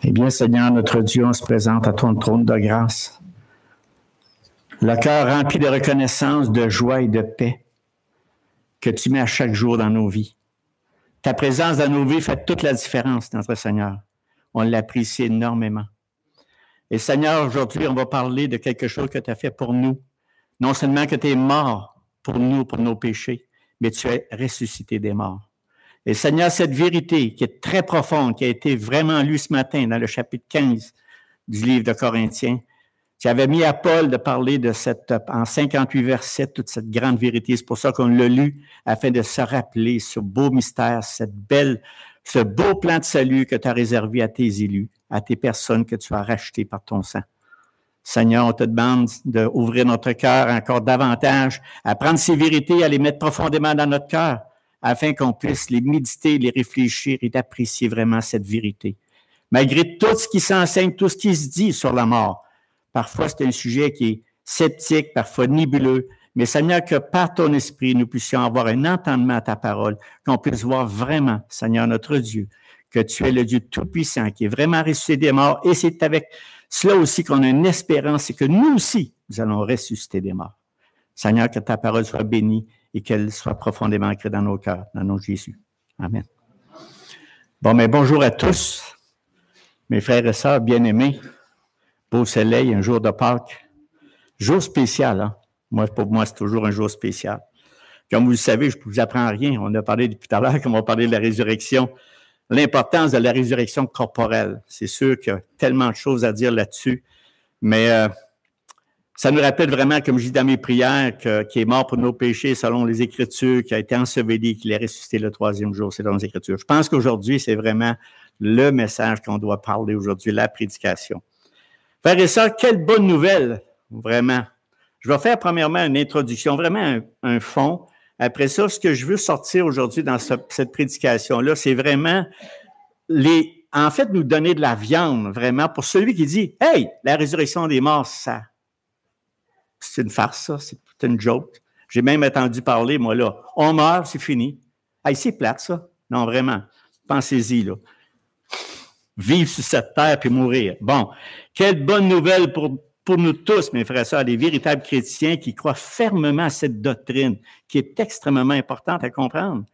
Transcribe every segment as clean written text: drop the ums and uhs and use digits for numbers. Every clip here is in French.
Eh bien, Seigneur, notre Dieu, on se présente à ton trône de grâce. Le cœur rempli de reconnaissance, de joie et de paix que tu mets à chaque jour dans nos vies. Ta présence dans nos vies fait toute la différence, notre Seigneur. On l'apprécie énormément. Et Seigneur, aujourd'hui, on va parler de quelque chose que tu as fait pour nous. Non seulement que tu es mort pour nous, pour nos péchés, mais tu es ressuscité des morts. Et Seigneur, cette vérité qui est très profonde, qui a été vraiment lue ce matin dans le chapitre 15 du livre de Corinthiens, tu avais mis à Paul de parler de en 58 versets, toute cette grande vérité. C'est pour ça qu'on l'a lu, afin de se rappeler ce beau mystère, ce beau plan de salut que tu as réservé à tes élus, à tes personnes que tu as rachetées par ton sang. Seigneur, on te demande d'ouvrir notre cœur encore davantage, à prendre ces vérités, à les mettre profondément dans notre cœur, afin qu'on puisse les méditer, les réfléchir et d'apprécier vraiment cette vérité. Malgré tout ce qui s'enseigne, tout ce qui se dit sur la mort, parfois c'est un sujet qui est sceptique, parfois nébuleux, mais Seigneur, que par ton esprit, nous puissions avoir un entendement à ta parole, qu'on puisse voir vraiment, Seigneur notre Dieu, que tu es le Dieu Tout-Puissant, qui est vraiment ressuscité des morts, et c'est avec cela aussi qu'on a une espérance, et que nous aussi, nous allons ressusciter des morts. Seigneur, que ta parole soit bénie et qu'elle soit profondément ancrée dans nos cœurs, dans nos Jésus. Amen. Bon, mais bonjour à tous, mes frères et sœurs bien-aimés. Beau soleil, un jour de Pâques. Jour spécial, hein? Pour moi, c'est toujours un jour spécial. Comme vous le savez, je ne vous apprends rien. On a parlé depuis tout à l'heure, comme on a parlé de la résurrection, l'importance de la résurrection corporelle. C'est sûr qu'il y a tellement de choses à dire là-dessus, mais ça nous rappelle vraiment, comme je dis dans mes prières, qu'il est mort pour nos péchés selon les Écritures, qu'il a été enseveli, qu'il est ressuscité le troisième jour, c'est dans les Écritures. Je pense qu'aujourd'hui, c'est vraiment le message qu'on doit parler aujourd'hui, la prédication. Frères et sœurs, quelle bonne nouvelle, vraiment. Je vais faire premièrement une introduction, vraiment un fond. Après ça, ce que je veux sortir aujourd'hui dans cette prédication-là, c'est vraiment en fait, nous donner de la viande, vraiment, pour celui qui dit « Hey, la résurrection des morts, ça... » C'est une farce, ça. C'est une joke. J'ai même entendu parler, moi, là. On meurt, c'est fini. Hey, c'est plate, ça. Non, vraiment. Pensez-y, là. Vivre sur cette terre puis mourir. Bon, quelle bonne nouvelle pour nous tous, mes frères et sœurs, des véritables chrétiens qui croient fermement à cette doctrine qui est extrêmement importante à comprendre.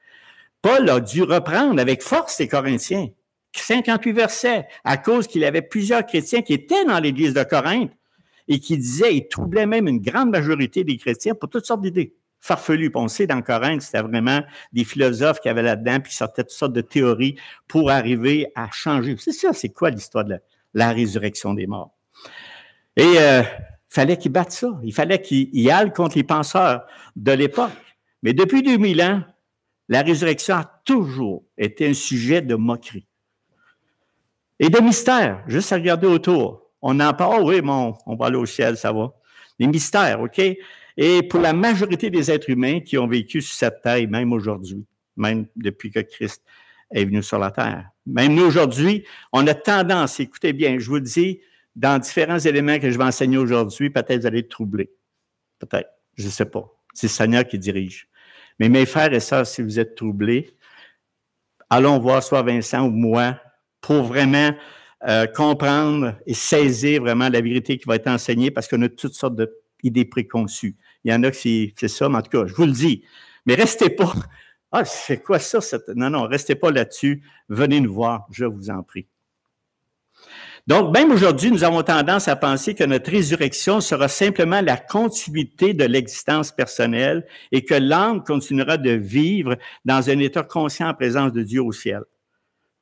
Paul a dû reprendre avec force les Corinthiens. 58 versets, à cause qu'il avait plusieurs chrétiens qui étaient dans l'église de Corinthe et qui disaient, et troublaient même une grande majorité des chrétiens pour toutes sortes d'idées farfelues. On sait, dans Corinthe, c'était vraiment des philosophes qui avaient là-dedans, puis sortaient toutes sortes de théories pour arriver à changer. C'est ça, c'est quoi l'histoire de la résurrection des morts? Et il fallait qu'ils battent ça. Il fallait qu'ils aillent contre les penseurs de l'époque. Mais depuis 2000 ans, la résurrection a toujours été un sujet de moquerie. Et de mystère, juste à regarder autour. On en parle, oui, mais on va aller au ciel, ça va. Les mystères, OK? Et pour la majorité des êtres humains qui ont vécu sur cette terre, même aujourd'hui, même depuis que Christ est venu sur la terre. Même nous, aujourd'hui, on a tendance, écoutez bien, je vous le dis, dans différents éléments que je vais enseigner aujourd'hui, peut-être vous allez être troublés. Peut-être, je ne sais pas. C'est le Seigneur qui dirige. Mais mes frères et sœurs, si vous êtes troublés, allons voir soit Vincent ou moi pour vraiment comprendre et saisir vraiment la vérité qui va être enseignée parce qu'on a toutes sortes d'idées préconçues. Il y en a qui c'est ça, mais en tout cas, je vous le dis. Mais restez pas. Ah, c'est quoi ça? Non, restez pas là-dessus. Venez nous voir, je vous en prie. Donc, même aujourd'hui, nous avons tendance à penser que notre résurrection sera simplement la continuité de l'existence personnelle et que l'âme continuera de vivre dans un état conscient en présence de Dieu au ciel,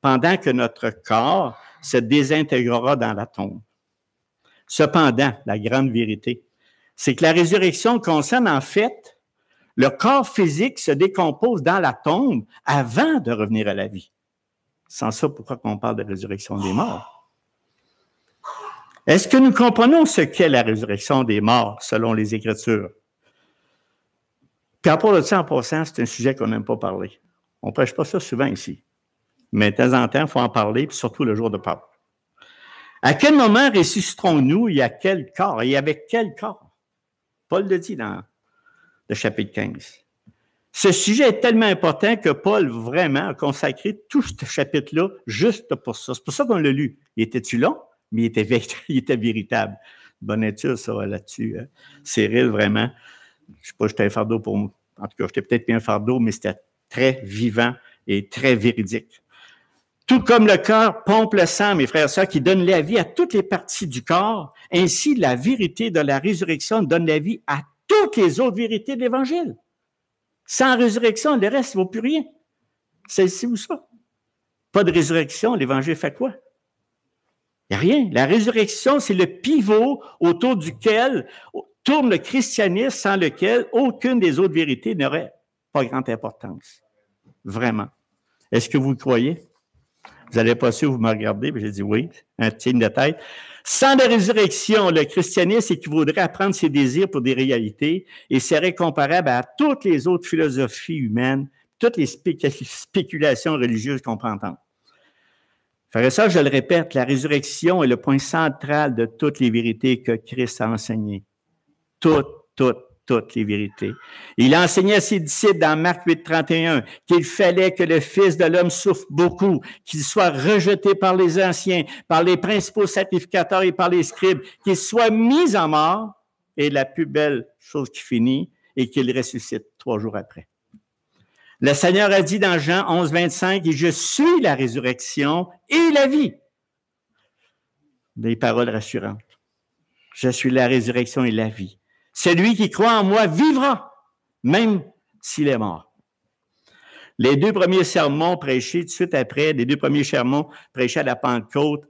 pendant que notre corps se désintégrera dans la tombe. Cependant, la grande vérité, c'est que la résurrection concerne en fait le corps physique se décompose dans la tombe avant de revenir à la vie. Sans ça, pourquoi on parle de résurrection des morts? Est-ce que nous comprenons ce qu'est la résurrection des morts selon les Écritures? Puis à part de ça, en passant, c'est un sujet qu'on n'aime pas parler. On ne prêche pas ça souvent ici. Mais de temps en temps, il faut en parler, puis surtout le jour de Pâques. À quel moment ressusciterons-nous et à quel corps? Et avec quel corps? Paul le dit dans le chapitre 15. Ce sujet est tellement important que Paul, vraiment, a consacré tout ce chapitre-là juste pour ça. C'est pour ça qu'on l'a lu. Il était-tu long? Mais il était véritable. Bonne étude, ça, là-dessus. Cyril, vraiment, je ne sais pas, j'étais un fardeau pour moi. En tout cas, j'étais peut-être bien un fardeau, mais c'était très vivant et très véridique. Tout comme le corps pompe le sang, mes frères et sœurs, qui donne la vie à toutes les parties du corps, ainsi la vérité de la résurrection donne la vie à toutes les autres vérités de l'Évangile. Sans résurrection, le reste ne vaut plus rien. C'est ici ou ça. Pas de résurrection, l'Évangile fait quoi? Il n'y a rien. La résurrection, c'est le pivot autour duquel tourne le christianisme, sans lequel aucune des autres vérités n'aurait pas grande importance. Vraiment. Est-ce que vous le croyez? Vous n'allez pas sûr, vous me regardez, mais j'ai dit oui, un signe de tête. Sans la résurrection, le christianisme équivaudrait à prendre ses désirs pour des réalités et serait comparable à toutes les autres philosophies humaines, toutes les spéculations religieuses qu'on peut entendre. Frères et sœurs, je le répète, la résurrection est le point central de toutes les vérités que Christ a enseignées. Toutes les vérités. Il a enseigné à ses disciples dans Marc 8, 31 qu'il fallait que le Fils de l'homme souffre beaucoup, qu'il soit rejeté par les anciens, par les principaux sacrificateurs et par les scribes, qu'il soit mis en mort, et la plus belle chose qui finit, et qu'il ressuscite 3 jours après. Le Seigneur a dit dans Jean 11, 25, « Je suis la résurrection et la vie. » Des paroles rassurantes. Je suis la résurrection et la vie. Celui qui croit en moi vivra, même s'il est mort. Les 2 premiers sermons prêchés tout de suite après, les 2 premiers sermons prêchés à la Pentecôte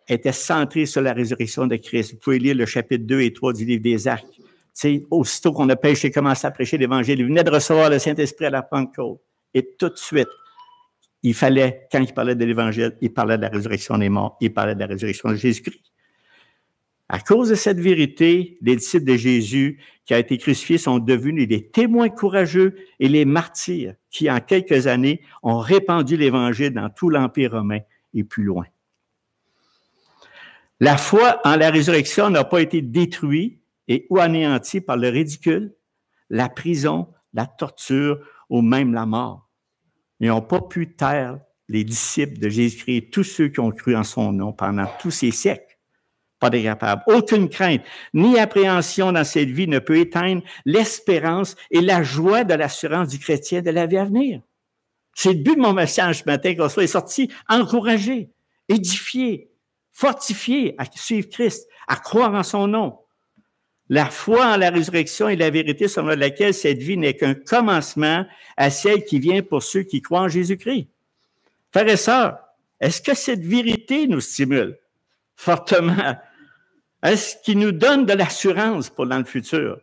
étaient centrés sur la résurrection de Christ. Vous pouvez lire le chapitre 2 et 3 du livre des Actes. C'est aussitôt qu'on a prêché, commencé à prêcher l'Évangile, il venait de recevoir le Saint-Esprit à la Pentecôte. Et tout de suite, il fallait, quand il parlait de l'Évangile, il parlait de la résurrection des morts, il parlait de la résurrection de Jésus-Christ. À cause de cette vérité, les disciples de Jésus qui a été crucifié sont devenus des témoins courageux et les martyrs qui, en quelques années, ont répandu l'Évangile dans tout l'Empire romain et plus loin. La foi en la résurrection n'a pas été détruite et ou anéantie par le ridicule, la prison, la torture ou même la mort. Ils n'ont pas pu taire les disciples de Jésus-Christ et tous ceux qui ont cru en son nom pendant tous ces siècles. Pas des capables. Aucune crainte ni appréhension dans cette vie ne peut éteindre l'espérance et la joie de l'assurance du chrétien de la vie à venir. C'est le but de mon message ce matin, qu'on soit sorti encouragé, édifié, fortifié à suivre Christ, à croire en son nom. La foi en la résurrection est la vérité selon laquelle cette vie n'est qu'un commencement à celle qui vient pour ceux qui croient en Jésus-Christ. Frères et sœurs, est-ce que cette vérité nous stimule fortement? Est-ce qu'il nous donne de l'assurance pour dans le futur?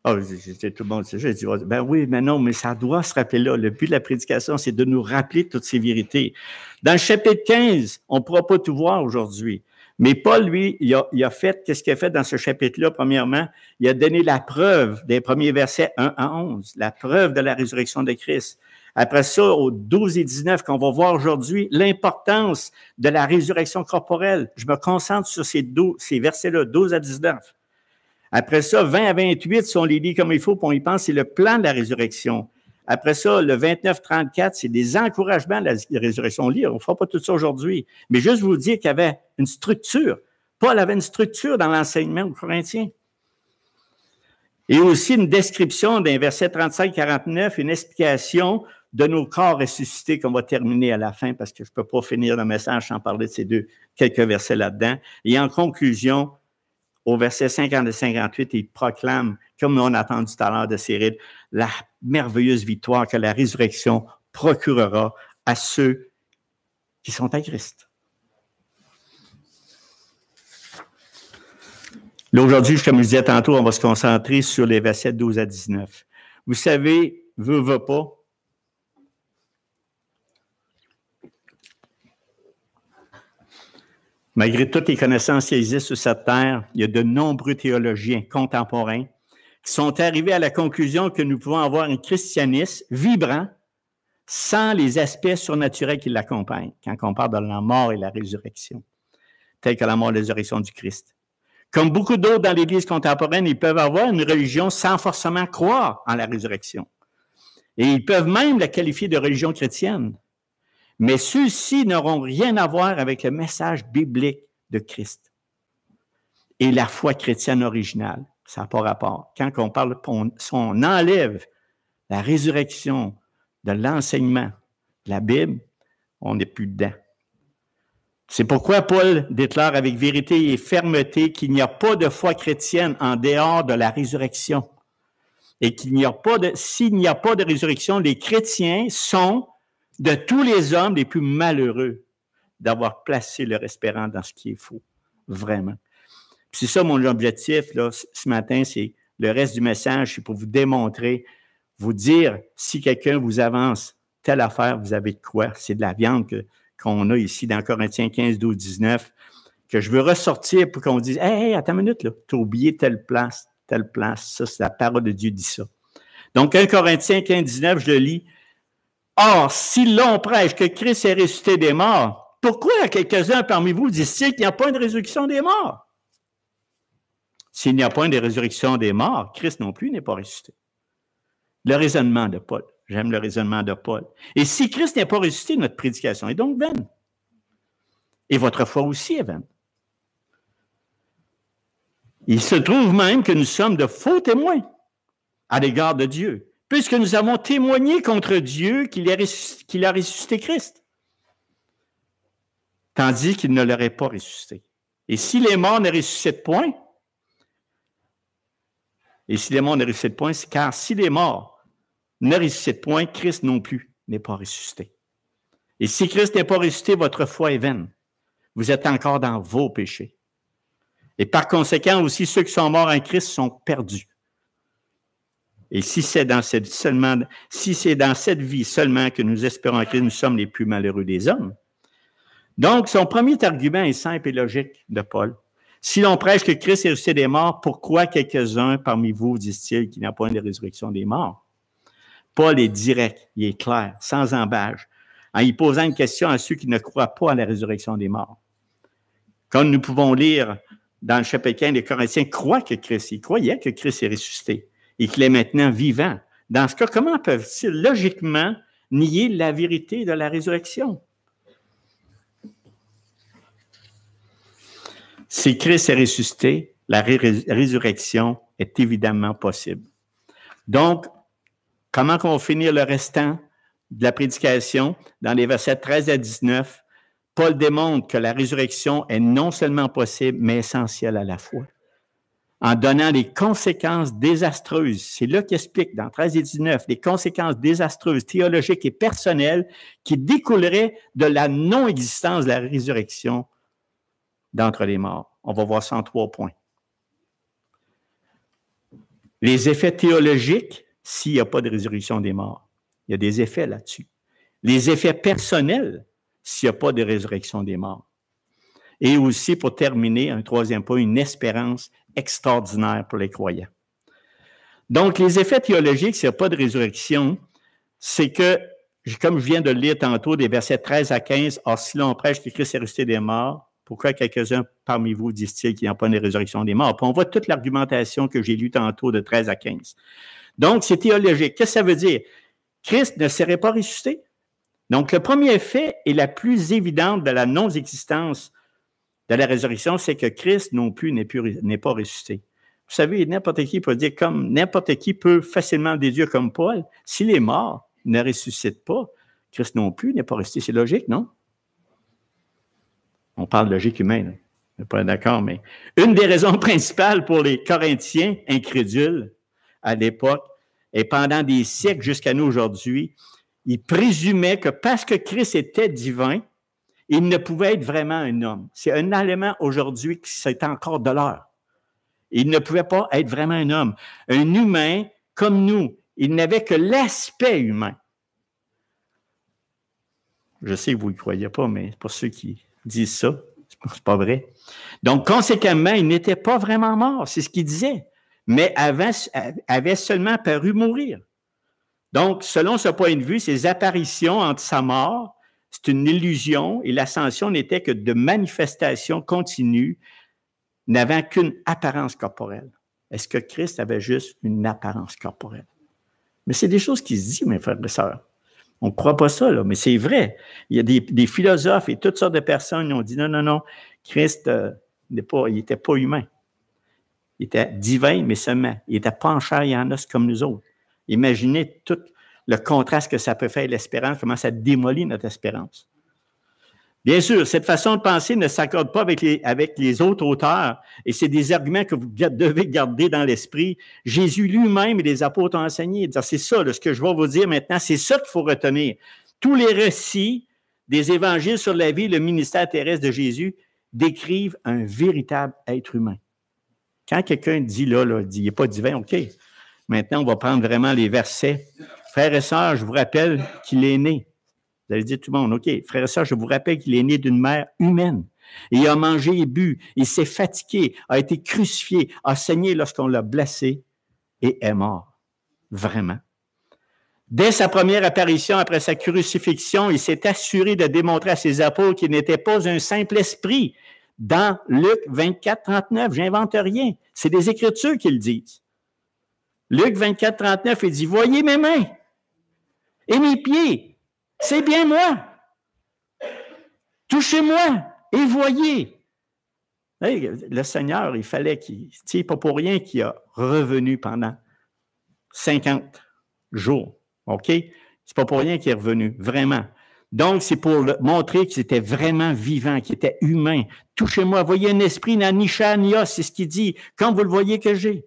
Oh, tout le monde, je dis, ben oui, mais non, mais ça doit se rappeler là. Le but de la prédication, c'est de nous rappeler toutes ces vérités. Dans le chapitre 15, on ne pourra pas tout voir aujourd'hui. Mais Paul, lui, il a fait, qu'est-ce qu'il a fait dans ce chapitre-là? Premièrement, il a donné la preuve des premiers versets 1 à 11, la preuve de la résurrection de Christ. Après ça, au 12 et 19, qu'on va voir aujourd'hui, l'importance de la résurrection corporelle. Je me concentre sur ces versets-là, 12 à 19. Après ça, 20 à 28, si on les lit comme il faut, puis on y pense, c'est le plan de la résurrection. Après ça, le 29-34, c'est des encouragements de la résurrection. On lit, on ne fera pas tout ça aujourd'hui. Mais juste vous dire qu'il y avait une structure. Paul avait une structure dans l'enseignement aux Corinthiens. Et aussi une description d'un verset 35-49, une explication de nos corps ressuscités qu'on va terminer à la fin parce que je ne peux pas finir le message sans parler de ces quelques versets là-dedans. Et en conclusion, au verset 50 et 58, il proclame, comme on a entendu tout à l'heure de Cyril, la merveilleuse victoire que la résurrection procurera à ceux qui sont à Christ. Là, aujourd'hui, comme je disais tantôt, on va se concentrer sur les versets 12 à 19. Vous savez, veut pas, malgré toutes les connaissances qui existent sur cette terre, il y a de nombreux théologiens contemporains qui sont arrivés à la conclusion que nous pouvons avoir un christianisme vibrant sans les aspects surnaturels qui l'accompagnent, quand on parle de la mort et la résurrection, tels que la mort et la résurrection du Christ. Comme beaucoup d'autres dans l'Église contemporaine, ils peuvent avoir une religion sans forcément croire en la résurrection. Et ils peuvent même la qualifier de religion chrétienne. Mais ceux-ci n'auront rien à voir avec le message biblique de Christ et la foi chrétienne originale. Ça n'a pas rapport. Quand on parle, on enlève la résurrection de l'enseignement de la Bible, on n'est plus dedans. C'est pourquoi Paul déclare avec vérité et fermeté qu'il n'y a pas de foi chrétienne en dehors de la résurrection. Et s'il n'y a pas de résurrection, les chrétiens sont de tous les hommes les plus malheureux d'avoir placé leur espérance dans ce qui est faux. Vraiment. Puis c'est ça mon objectif là, ce matin, c'est le reste du message, c'est pour vous démontrer, vous dire, si quelqu'un vous avance telle affaire, vous avez de quoi? C'est de la viande qu'on a ici dans Corinthiens 15, 12, 19, que je veux ressortir pour qu'on dise, hey, attends une minute, là, tu as oublié telle place. Ça, c'est la parole de Dieu dit ça. Donc, 1 Corinthiens 15, 19, je le lis. Or, si l'on prêche que Christ est ressuscité des morts, pourquoi quelques-uns parmi vous disent-ils qu'il n'y a pas une résurrection des morts? S'il n'y a pas une résurrection des morts, Christ non plus n'est pas ressuscité. Le raisonnement de Paul. J'aime le raisonnement de Paul. Et si Christ n'est pas ressuscité, notre prédication est donc vaine. Et votre foi aussi est vaine. Il se trouve même que nous sommes de faux témoins à l'égard de Dieu, puisque nous avons témoigné contre Dieu qu'il a ressuscité Christ, tandis qu'il ne l'aurait pas ressuscité. Et si les morts ne ressuscitent point, c'est car si les morts ne ressuscitent point, Christ non plus n'est pas ressuscité. Et si Christ n'est pas ressuscité, votre foi est vaine. Vous êtes encore dans vos péchés. Et par conséquent, aussi, ceux qui sont morts en Christ sont perdus. Et si c'est dans cette vie seulement que nous espérons en Christ, nous sommes les plus malheureux des hommes. Donc, son premier argument est simple et logique de Paul. Si l'on prêche que Christ est ressuscité des morts, pourquoi quelques-uns parmi vous disent-ils qu'il n'y a pas une résurrection des morts? Paul est direct, il est clair, sans embâche, en y posant une question à ceux qui ne croient pas à la résurrection des morts. Comme nous pouvons lire dans le chapitre 15, les Corinthiens croyaient que Christ est ressuscité et qu'il est maintenant vivant. Dans ce cas, comment peuvent-ils logiquement nier la vérité de la résurrection? Si Christ est ressuscité, la résurrection est évidemment possible. Donc, comment on va finir le restant de la prédication? Dans les versets 13 à 19, Paul démontre que la résurrection est non seulement possible, mais essentielle à la fois, en donnant les conséquences désastreuses. C'est là qu'il explique, dans 13 et 19, les conséquences désastreuses, théologiques et personnelles qui découleraient de la non-existence de la résurrection d'entre les morts. On va voir ça en 3 points. Les effets théologiques, s'il n'y a pas de résurrection des morts. Il y a des effets là-dessus. Les effets personnels, s'il n'y a pas de résurrection des morts. Et aussi, pour terminer, un 3e point, une espérance extraordinaire pour les croyants. Donc, les effets théologiques, s'il n'y a pas de résurrection, c'est que, comme je viens de le lire tantôt, des versets 13 à 15, « Or, si l'on prêche que Christ est ressuscité des morts, pourquoi quelques-uns parmi vous disent-ils qu'il n'y a pas de résurrection des morts? » Puis on voit toute l'argumentation que j'ai lue tantôt de 13 à 15. Donc, c'est théologique. Qu'est-ce que ça veut dire? Christ ne serait pas ressuscité. Donc, le premier fait et la plus évidente de la non-existence de la résurrection, c'est que Christ non plus n'est pas ressuscité. Vous savez, n'importe qui peut dire, comme n'importe qui peut facilement déduire comme Paul, si les morts ne ressuscitent pas, Christ non plus n'est pas ressuscité. C'est logique, non? On parle de logique humaine, on n'est pas d'accord, mais une des raisons principales pour les Corinthiens incrédules à l'époque, et pendant des siècles jusqu'à nous aujourd'hui, ils présumaient que parce que Christ était divin, il ne pouvait être vraiment un homme. C'est un élément aujourd'hui qui c'est encore de l'heure. Il ne pouvait pas être vraiment un homme. Un humain comme nous, il n'avait que l'aspect humain. Je sais que vous ne le croyez pas, mais pour ceux qui disent ça, c'est pas vrai. Donc, conséquemment, il n'était pas vraiment mort, c'est ce qu'il disait, mais avait seulement paru mourir. Donc, selon ce point de vue, ses apparitions entre sa mort, c'est une illusion et l'ascension n'était que de manifestations continues n'avant qu'une apparence corporelle. Est-ce que Christ avait juste une apparence corporelle? Mais c'est des choses qui se disent, mes frères et sœurs. On ne croit pas ça, là, mais c'est vrai. Il y a des philosophes et toutes sortes de personnes qui ont dit non, Christ il n'était pas humain. Il était divin, mais seulement. Il n'était pas en chair et en os comme nous autres. Imaginez tout le contraste que ça peut faire l'espérance, comment ça démolit notre espérance. Bien sûr, cette façon de penser ne s'accorde pas avec les autres auteurs, et c'est des arguments que vous devez garder dans l'esprit. Jésus lui-même et les apôtres ont enseigné. C'est ça, là, ce que je vais vous dire maintenant, c'est ça qu'il faut retenir. Tous les récits des évangiles sur la vie et le ministère terrestre de Jésus décrivent un véritable être humain. Quand quelqu'un dit là, il n'est pas divin, OK. Maintenant, on va prendre vraiment les versets. Frères et sœurs, je vous rappelle qu'il est né. Vous allez dire tout le monde, OK, frères et sœurs, je vous rappelle qu'il est né d'une mère humaine. Et il a mangé et bu, il s'est fatigué, a été crucifié, a saigné lorsqu'on l'a blessé et est mort. Vraiment. Dès sa première apparition après sa crucifixion, il s'est assuré de démontrer à ses apôtres qu'il n'était pas un simple esprit. Dans Luc 24, 39, j'invente rien. C'est des Écritures qui le disent. Luc 24, 39, il dit, « Voyez mes mains et mes pieds. C'est bien moi. Touchez-moi et voyez. » Le Seigneur, il fallait qu'il... C'est pas pour rien qu'il a revenu pendant 50 jours. OK? C'est pas pour rien qu'il est revenu, vraiment. Donc, c'est pour montrer qu'il était vraiment vivant, qu'il était humain. Touchez-moi, voyez un esprit, ni chair, ni os, c'est ce qu'il dit, comme vous le voyez que j'ai.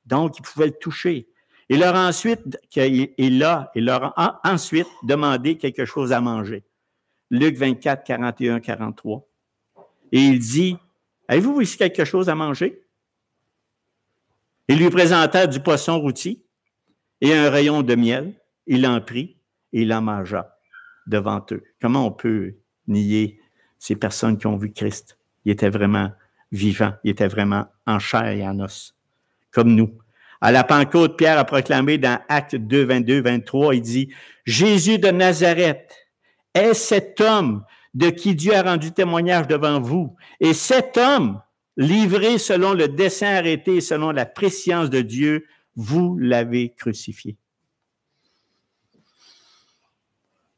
Donc, il pouvait le toucher. Il leur a ensuite demandé quelque chose à manger. Luc 24, 41, 43. Et il dit, « Avez-vous ici quelque chose à manger? » Il lui présenta du poisson rôti et un rayon de miel. Il en prit et il en mangea devant eux. Comment on peut nier ces personnes qui ont vu Christ? Il était vraiment vivant, il était vraiment en chair et en os, comme nous. À la Pentecôte, Pierre a proclamé dans Actes 2, 22, 23, il dit, « Jésus de Nazareth est cet homme de qui Dieu a rendu témoignage devant vous. Et cet homme, livré selon le dessein arrêté et selon la prescience de Dieu, vous l'avez crucifié. »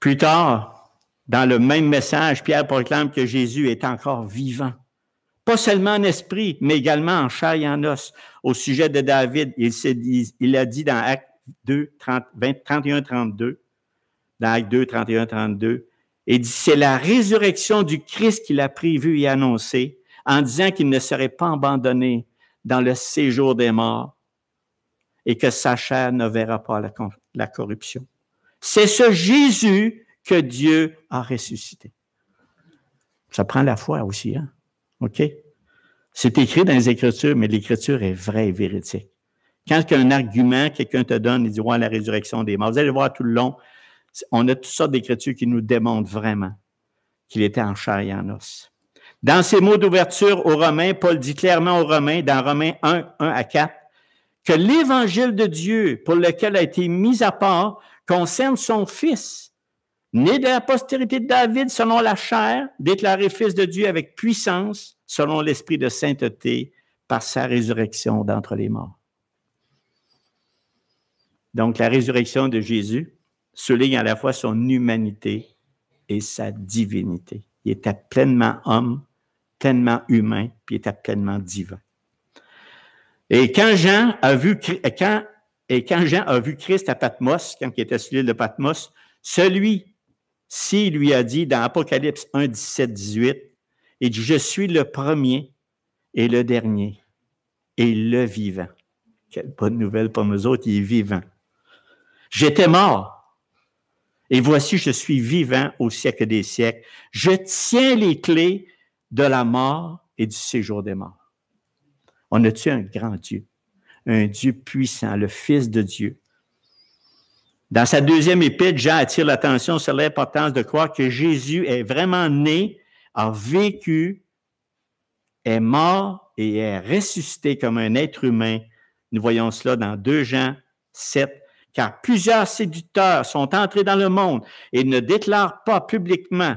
Plus tard, dans le même message, Pierre proclame que Jésus est encore vivant. Pas seulement en esprit, mais également en chair et en os. Au sujet de David, il a dit dans Actes 2, 31, 32, dans Actes 2, 31, 32, il dit, c'est la résurrection du Christ qu'il a prévue et annoncée, en disant qu'il ne serait pas abandonné dans le séjour des morts et que sa chair ne verra pas la corruption. C'est ce Jésus que Dieu a ressuscité. Ça prend la foi aussi, hein? OK? C'est écrit dans les Écritures, mais l'Écriture est vraie et véridique. Quand il y a un argument, quelqu'un te donne, il dit, ouais, la résurrection des morts. Vous allez voir tout le long, on a toutes sortes d'Écritures qui nous démontrent vraiment qu'il était en chair et en os. Dans ses mots d'ouverture aux Romains, Paul dit clairement aux Romains, dans Romains 1, 1 à 4, que l'Évangile de Dieu, pour lequel a été mis à part, concerne son Fils, né de la postérité de David selon la chair, déclaré Fils de Dieu avec puissance, selon l'esprit de sainteté, par sa résurrection d'entre les morts. Donc, la résurrection de Jésus souligne à la fois son humanité et sa divinité. Il était pleinement homme, pleinement humain, puis il était pleinement divin. Et quand Jean a vu Christ à Patmos, quand il était sur l'île de Patmos, celui-ci lui a dit dans Apocalypse 1, 17, 18, il dit, « Je suis le premier et le dernier et le vivant. » Quelle bonne nouvelle pour nous autres, il est vivant. « J'étais mort, et voici, je suis vivant au siècle des siècles. Je tiens les clés de la mort et du séjour des morts. » On a-tu un grand Dieu, un Dieu puissant, le Fils de Dieu? Dans sa deuxième épître, Jean attire l'attention sur l'importance de croire que Jésus est vraiment né, a vécu, est mort et est ressuscité comme un être humain. Nous voyons cela dans 2 Jean 7, car plusieurs séducteurs sont entrés dans le monde et ne déclarent pas publiquement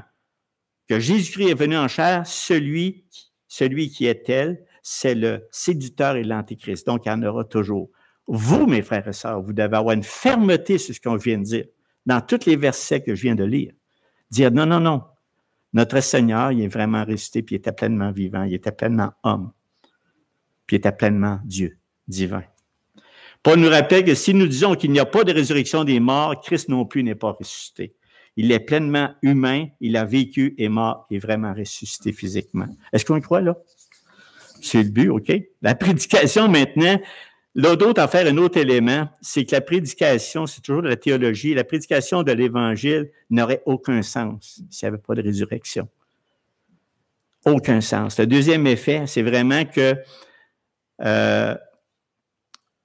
que Jésus-Christ est venu en chair, celui celui qui est tel, c'est le séducteur et l'antéchrist. Donc, il y en aura toujours. Vous, mes frères et sœurs, vous devez avoir une fermeté sur ce qu'on vient de dire, dans tous les versets que je viens de lire. Dire non, non, non. Notre Seigneur, il est vraiment ressuscité, puis il était pleinement vivant, il était pleinement homme, puis il était pleinement Dieu, divin. Paul nous rappelle que si nous disons qu'il n'y a pas de résurrection des morts, Christ non plus n'est pas ressuscité. Il est pleinement humain, il a vécu, est mort, et vraiment ressuscité physiquement. Est-ce qu'on y croit, là? C'est le but, OK? La prédication, maintenant, l'autre à faire un autre élément, c'est que la prédication, c'est toujours de la théologie, la prédication de l'Évangile n'aurait aucun sens s'il n'y avait pas de résurrection. Aucun sens. Le deuxième effet, c'est vraiment que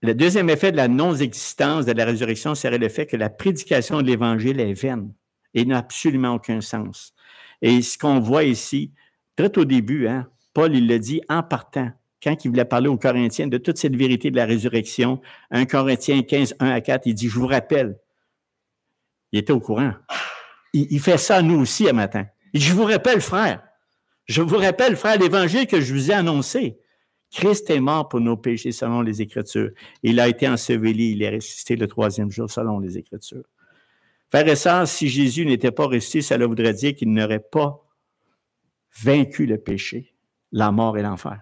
le deuxième effet de la non-existence de la résurrection serait le fait que la prédication de l'Évangile est vaine et n'a absolument aucun sens. Et ce qu'on voit ici, très au début, hein, Paul, il le dit en partant, quand il voulait parler aux Corinthiens de toute cette vérité de la résurrection, 1 Corinthiens 15, 1 à 4, il dit, je vous rappelle. Il était au courant. Il fait ça à nous aussi un matin. Il dit, je vous rappelle, frère. Je vous rappelle, frère, l'Évangile que je vous ai annoncé. Christ est mort pour nos péchés selon les Écritures. Il a été enseveli, il est ressuscité le troisième jour selon les Écritures. Frères et sœurs, si Jésus n'était pas ressuscité, cela voudrait dire qu'il n'aurait pas vaincu le péché, la mort et l'enfer.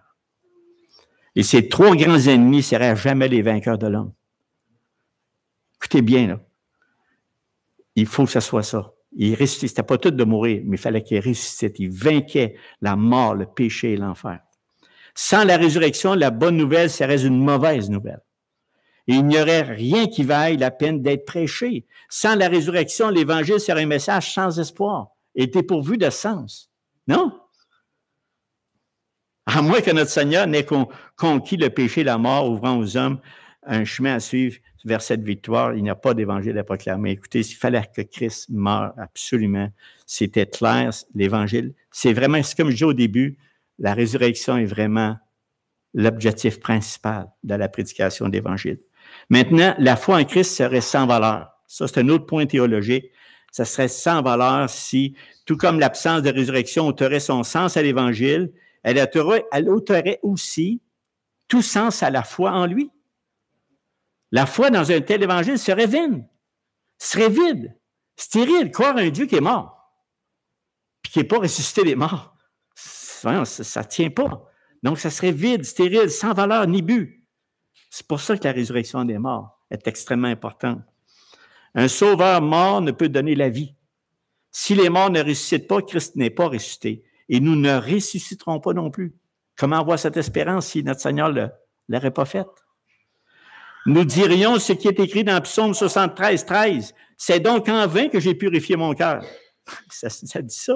Et ces trois grands ennemis ne seraient jamais les vainqueurs de l'homme. Écoutez bien, là. Il faut que ce soit ça. Il ressuscitait. C'était pas tout de mourir, mais il fallait qu'il ressuscite. Il vainquait la mort, le péché et l'enfer. Sans la résurrection, la bonne nouvelle serait une mauvaise nouvelle. Et il n'y aurait rien qui vaille la peine d'être prêché. Sans la résurrection, l'Évangile serait un message sans espoir et dépourvu de sens. Non? À moins que notre Seigneur n'ait conquis le péché et la mort, ouvrant aux hommes un chemin à suivre vers cette victoire, il n'y a pas d'évangile à proclamer. Écoutez, il fallait que Christ meure absolument. C'était clair, l'évangile. C'est vraiment, c'est comme je dis au début, la résurrection est vraiment l'objectif principal de la prédication de l'évangile. Maintenant, la foi en Christ serait sans valeur. Ça, c'est un autre point théologique. Ça serait sans valeur si, tout comme l'absence de résurrection ôterait son sens à l'évangile, elle ôterait aussi tout sens à la foi en lui. La foi dans un tel évangile serait vaine, serait vide, stérile. Croire à un Dieu qui est mort, puis qui n'est pas ressuscité des morts, ça ne tient pas. Donc, ça serait vide, stérile, sans valeur ni but. C'est pour ça que la résurrection des morts est extrêmement importante. Un sauveur mort ne peut donner la vie. Si les morts ne ressuscitent pas, Christ n'est pas ressuscité. Et nous ne ressusciterons pas non plus. Comment avoir cette espérance si notre Seigneur ne l'aurait pas faite? Nous dirions ce qui est écrit dans Psaume 73, 13. C'est donc en vain que j'ai purifié mon cœur. Ça dit ça.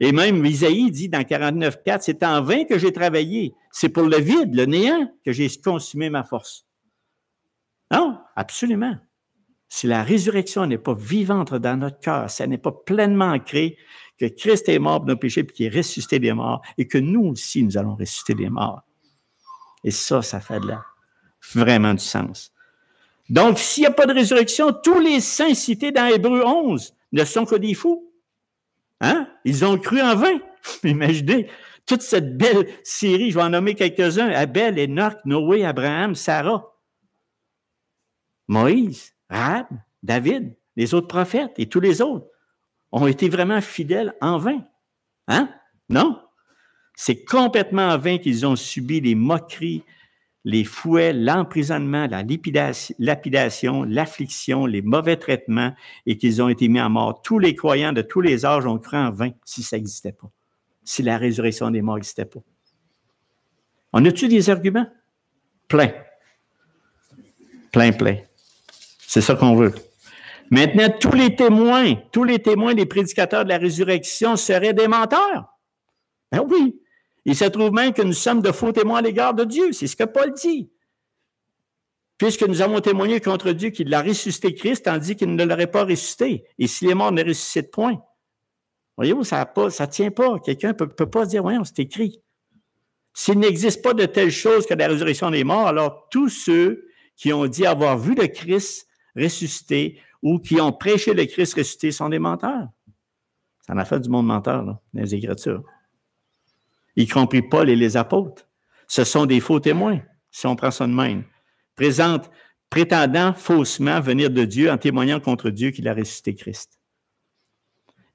Et même Isaïe dit dans 49, 4, c'est en vain que j'ai travaillé. C'est pour le vide, le néant, que j'ai consumé ma force. Non, absolument. Si la résurrection n'est pas vivante dans notre cœur, ça n'est pas pleinement ancré, que Christ est mort pour nos péchés, puis qu'il est ressuscité des morts, et que nous aussi, nous allons ressusciter des morts. Et ça fait de là vraiment du sens. Donc, s'il n'y a pas de résurrection, tous les saints cités dans Hébreux 11 ne sont que des fous. Hein? Ils ont cru en vain. Imaginez toute cette belle série, je vais en nommer quelques-uns, Abel, Enoch, Noé, Abraham, Sarah, Moïse, Rahab, David, les autres prophètes et tous les autres ont été vraiment fidèles en vain. Hein? Non? C'est complètement en vain qu'ils ont subi les moqueries, les fouets, l'emprisonnement, la lapidation, l'affliction, les mauvais traitements et qu'ils ont été mis à mort. Tous les croyants de tous les âges ont cru en vain si ça n'existait pas, si la résurrection des morts n'existait pas. On a-tu des arguments? Plein. Plein. C'est ça qu'on veut. Maintenant, tous les témoins, des prédicateurs de la résurrection seraient des menteurs. Ben oui. Il se trouve même que nous sommes de faux témoins à l'égard de Dieu. C'est ce que Paul dit. Puisque nous avons témoigné contre Dieu qu'il a ressuscité Christ, tandis qu'il ne l'aurait pas ressuscité. Et si les morts ne ressuscitent point, voyez-vous, ça ne tient pas. Quelqu'un ne peut pas se dire, voyons, c'est écrit. S'il n'existe pas de telle chose que la résurrection des morts, alors tous ceux qui ont dit avoir vu le Christ ressuscité ou qui ont prêché le Christ ressuscité sont des menteurs. Ça en a fait du monde menteur, là, dans les Écritures. y compris Paul et les apôtres. Ce sont des faux témoins, si on prend ça de même. Prétendant faussement venir de Dieu en témoignant contre Dieu qu'il a ressuscité Christ.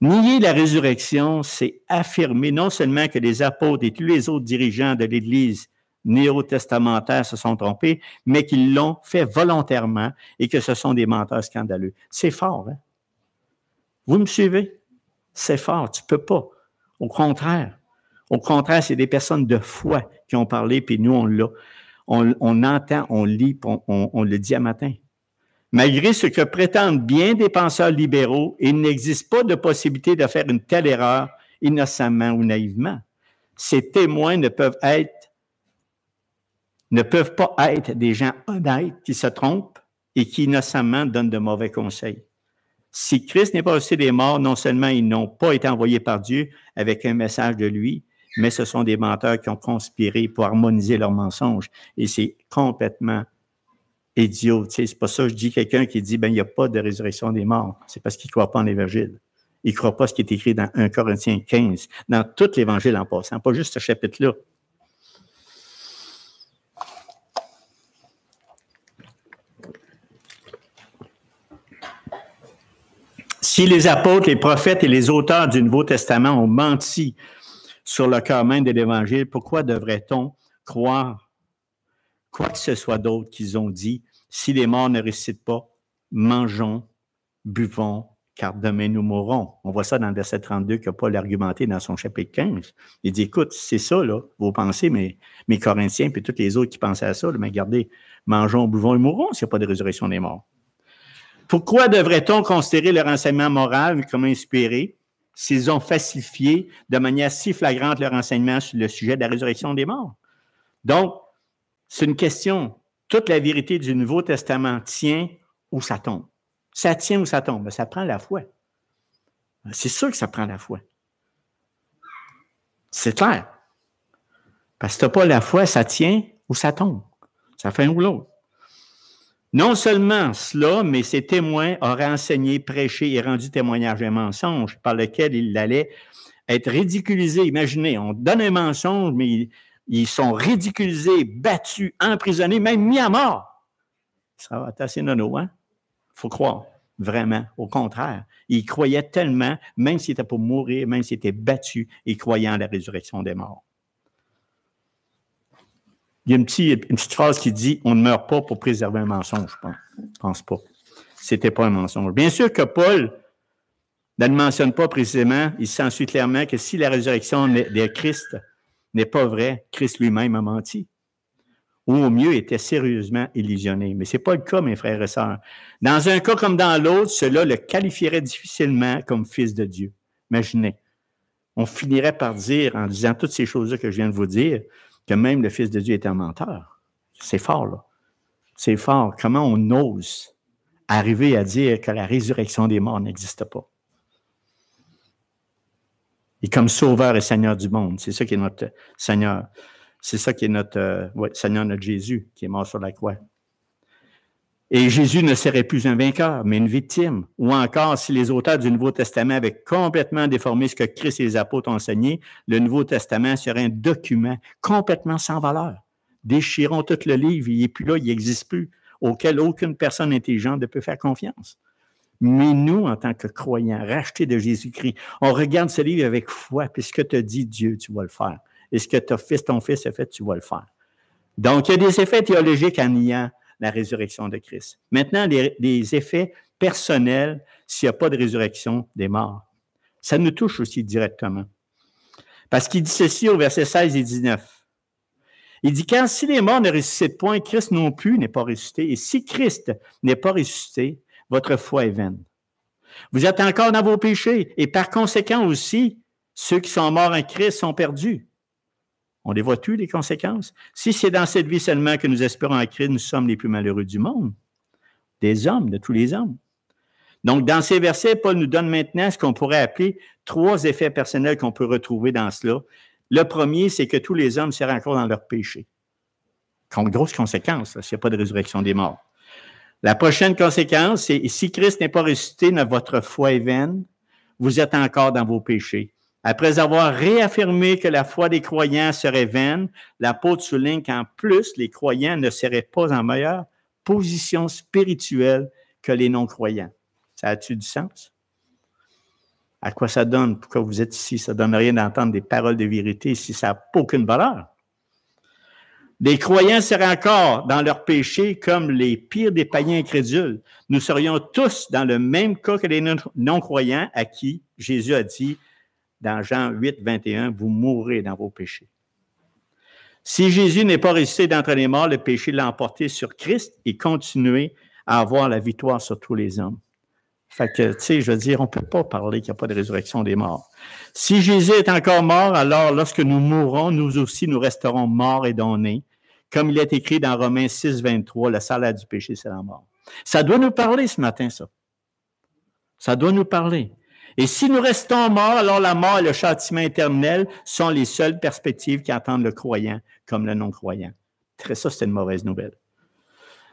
Nier la résurrection, c'est affirmer non seulement que les apôtres et tous les autres dirigeants de l'Église néo-testamentaire se sont trompés, mais qu'ils l'ont fait volontairement et que ce sont des menteurs scandaleux. C'est fort, hein? Vous me suivez? C'est fort, tu ne peux pas. Au contraire, c'est des personnes de foi qui ont parlé, puis nous, on l'a. On entend, on lit, on le dit à matin. Malgré ce que prétendent bien des penseurs libéraux, il n'existe pas de possibilité de faire une telle erreur innocemment ou naïvement. Ces témoins ne peuvent pas être des gens honnêtes qui se trompent et qui innocemment donnent de mauvais conseils. Si Christ n'est pas ressuscité des morts, non seulement ils n'ont pas été envoyés par Dieu avec un message de lui, mais ce sont des menteurs qui ont conspiré pour harmoniser leurs mensonges. Et c'est complètement idiot. Tu sais, c'est pas ça que je dis quelqu'un qui dit, il n'y a pas de résurrection des morts. C'est parce qu'il ne croit pas en l'Évangile. Il ne croit pas ce qui est écrit dans 1 Corinthiens 15, dans tout l'Évangile en passant, pas juste ce chapitre-là. Si les apôtres, les prophètes et les auteurs du Nouveau Testament ont menti sur le cœur même de l'Évangile, pourquoi devrait-on croire quoi que ce soit d'autre qu'ils ont dit? Si les morts ne ressuscitent pas, mangeons, buvons, car demain nous mourrons. On voit ça dans le verset 32 que Paul a argumenté dans son chapitre 15. Il dit, écoute, c'est ça, là, vos pensées, mais mes Corinthiens et tous les autres qui pensaient à ça, là, mais regardez, mangeons, buvons et mourrons s'il n'y a pas de résurrection des morts. Pourquoi devrait-on considérer leur enseignement moral comme inspiré s'ils ont falsifié de manière si flagrante leur enseignement sur le sujet de la résurrection des morts? Donc, c'est une question. Toute la vérité du Nouveau Testament tient ou ça tombe. Ça tient ou ça tombe. Ça prend la foi. C'est sûr que ça prend la foi. C'est clair. Parce que tu n'as pas la foi, ça tient ou ça tombe. Ça fait un ou l'autre. Non seulement cela, mais ces témoins auraient enseigné, prêché et rendu témoignage d'un mensonge par lequel il allait être ridiculisé. Imaginez, on donne un mensonge, mais ils sont ridiculisés, battus, emprisonnés, même mis à mort. Ça va être assez nono, hein? Il faut croire, vraiment. Au contraire, ils croyaient tellement, même s'ils étaient pour mourir, même s'ils étaient battus, ils croyaient en la résurrection des morts. Il y a une petite phrase qui dit « On ne meurt pas pour préserver un mensonge », je pense pas. C'était pas un mensonge. Bien sûr que Paul ne le mentionne pas précisément, il s'ensuit clairement que si la résurrection de Christ n'est pas vraie, Christ lui-même a menti. Ou au mieux, était sérieusement illusionné. Mais ce n'est pas le cas, mes frères et sœurs. Dans un cas comme dans l'autre, cela le qualifierait difficilement comme fils de Dieu. Imaginez. On finirait par dire, en disant toutes ces choses-là que je viens de vous dire, que même le Fils de Dieu est un menteur. C'est fort, là. C'est fort. Comment on ose arriver à dire que la résurrection des morts n'existe pas? Et comme sauveur et Seigneur du monde, c'est ça qui est notre Seigneur. C'est ça qui est notre Seigneur, notre Jésus, qui est mort sur la croix. Et Jésus ne serait plus un vainqueur, mais une victime. Ou encore, si les auteurs du Nouveau Testament avaient complètement déformé ce que Christ et les apôtres ont enseigné, le Nouveau Testament serait un document complètement sans valeur. Déchirons tout le livre, il n'est plus là, il n'existe plus, auquel aucune personne intelligente ne peut faire confiance. Mais nous, en tant que croyants, rachetés de Jésus-Christ, on regarde ce livre avec foi, puis ce que te dit Dieu, tu vas le faire. Et ce que ton fils a fait, tu vas le faire. Donc, il y a des effets théologiques en niant la résurrection de Christ. Maintenant, les effets personnels s'il n'y a pas de résurrection des morts. Ça nous touche aussi directement. Parce qu'il dit ceci au verset 16 et 19. Il dit, « Car si les morts ne ressuscitent point, Christ non plus n'est pas ressuscité. Et si Christ n'est pas ressuscité, votre foi est vaine. Vous êtes encore dans vos péchés. Et par conséquent aussi, ceux qui sont morts en Christ sont perdus. » On les voit-tu, les conséquences? Si c'est dans cette vie seulement que nous espérons en Christ, nous sommes les plus malheureux du monde. Des hommes, de tous les hommes. Donc, dans ces versets, Paul nous donne maintenant ce qu'on pourrait appeler 3 effets personnels qu'on peut retrouver dans cela. Le premier, c'est que tous les hommes seraient encore dans leur péché. Grosse conséquence, s'il n'y a pas de résurrection des morts. La prochaine conséquence, c'est si Christ n'est pas ressuscité, votre foi est vaine, vous êtes encore dans vos péchés. Après avoir réaffirmé que la foi des croyants serait vaine, l'apôtre souligne qu'en plus, les croyants ne seraient pas en meilleure position spirituelle que les non-croyants. Ça a-tu du sens? À quoi ça donne? Pourquoi vous êtes ici? Ça ne donne rien d'entendre des paroles de vérité si ça n'a aucune valeur. Les croyants seraient encore dans leur péché comme les pires des païens incrédules. Nous serions tous dans le même cas que les non-croyants à qui Jésus a dit dans Jean 8, 21, « Vous mourrez dans vos péchés. » Si Jésus n'est pas ressuscité d'entre les morts, le péché l'a emporté sur Christ et continué à avoir la victoire sur tous les hommes. Fait que, tu sais, je veux dire, on ne peut pas parler qu'il n'y a pas de résurrection des morts. Si Jésus est encore mort, alors lorsque nous mourrons, nous aussi, nous resterons morts et donnés. Comme il est écrit dans Romains 6, 23, le salaire du péché, c'est la mort. Ça doit nous parler ce matin, ça. Ça doit nous parler. Et si nous restons morts, alors la mort et le châtiment éternel sont les seules perspectives qui attendent le croyant comme le non-croyant. Ça, c'est une mauvaise nouvelle.